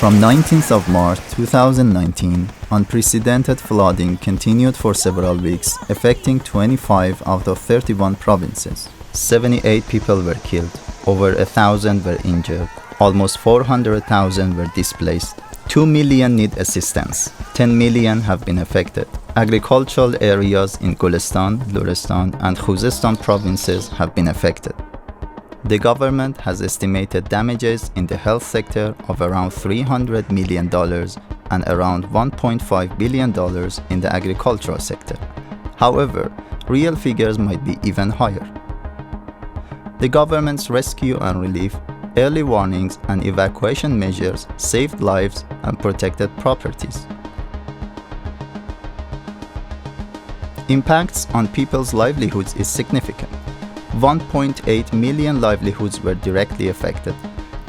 From 19th of March 2019, unprecedented flooding continued for several weeks, affecting 25 out of 31 provinces. 78 people were killed, over 1,000 were injured, almost 400,000 were displaced. 2 million need assistance, 10 million have been affected. Agricultural areas in Golestan, Lorestan, and Khuzestan provinces have been affected. The government has estimated damages in the health sector of around $300 million and around $1.5 billion in the agricultural sector. However, real figures might be even higher. The government's rescue and relief, early warnings and evacuation measures saved lives and protected properties. Impacts on people's livelihoods is significant. 1.8 million livelihoods were directly affected.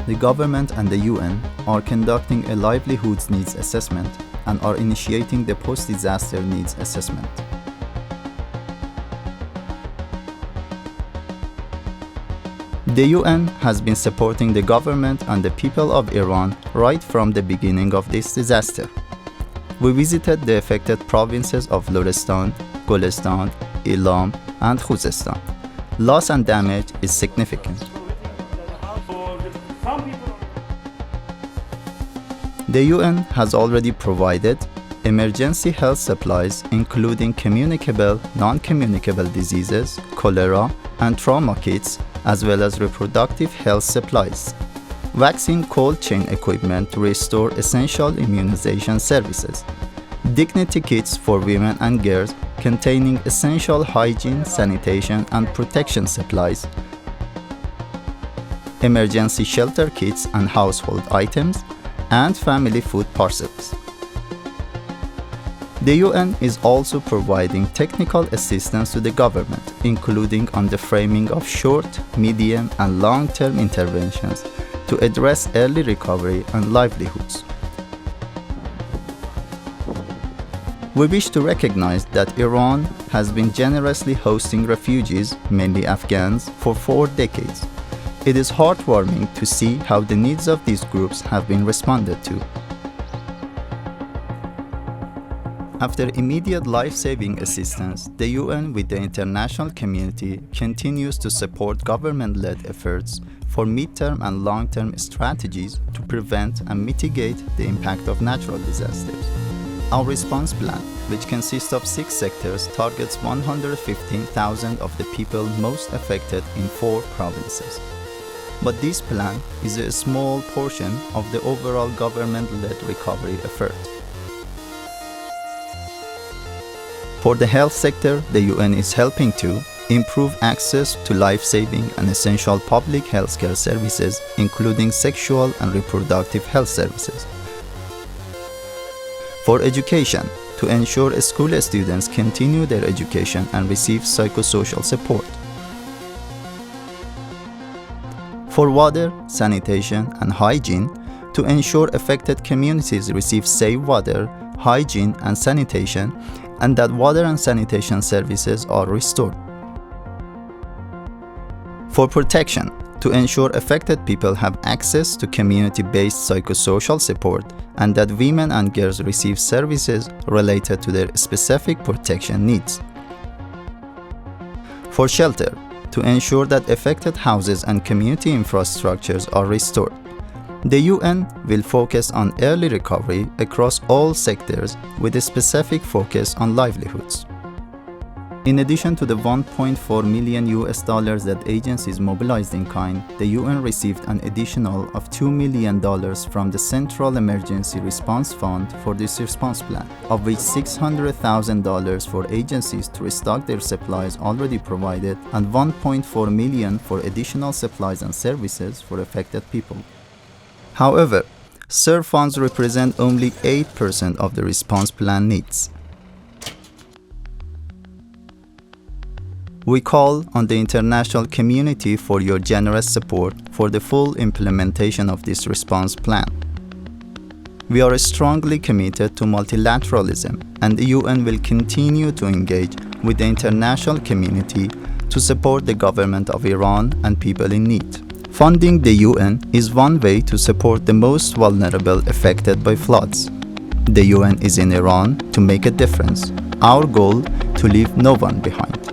The government and the UN are conducting a livelihoods needs assessment and are initiating the post-disaster needs assessment. The UN has been supporting the government and the people of Iran right from the beginning of this disaster. We visited the affected provinces of Lorestan, Golestan, Ilam, and Khuzestan. Loss and damage is significant. The UN has already provided emergency health supplies including communicable, non-communicable diseases, cholera, and trauma kits, as well as reproductive health supplies. Vaccine cold chain equipment to restore essential immunization services. Dignity kits for women and girls containing essential hygiene, sanitation, and protection supplies. Emergency shelter kits and household items, and family food parcels. The UN is also providing technical assistance to the government, including on the framing of short, medium, and long-term interventions to address early recovery and livelihoods. We wish to recognize that Iran has been generously hosting refugees, mainly Afghans, for 4 decades. It is heartwarming to see how the needs of these groups have been responded to. After immediate life-saving assistance, the UN with the international community continues to support government-led efforts for mid-term and long-term strategies to prevent and mitigate the impact of natural disasters. Our response plan, which consists of 6 sectors, targets 115,000 of the people most affected in 4 provinces. But this plan is a small portion of the overall government-led recovery effort. For the health sector, the UN is helping to improve access to life-saving and essential public healthcare services, including sexual and reproductive health services. For education, to ensure school students continue their education and receive psychosocial support. For water, sanitation, and hygiene, to ensure affected communities receive safe water, hygiene, and sanitation, and that water and sanitation services are restored. For protection, to ensure affected people have access to community-based psychosocial support and that women and girls receive services related to their specific protection needs. For shelter, to ensure that affected houses and community infrastructures are restored. The UN will focus on early recovery across all sectors with a specific focus on livelihoods. In addition to the $1.4 million that agencies mobilized in kind, the UN received an additional of $2 million from the Central Emergency Response Fund for this response plan, of which $600,000 for agencies to restock their supplies already provided and $1.4 million for additional supplies and services for affected people. However, SIR funds represent only 8% of the response plan needs. We call on the international community for your generous support for the full implementation of this response plan. We are strongly committed to multilateralism, and the UN will continue to engage with the international community to support the government of Iran and people in need. Funding the UN is one way to support the most vulnerable affected by floods. The UN is in Iran to make a difference. Our goal to leave no one behind.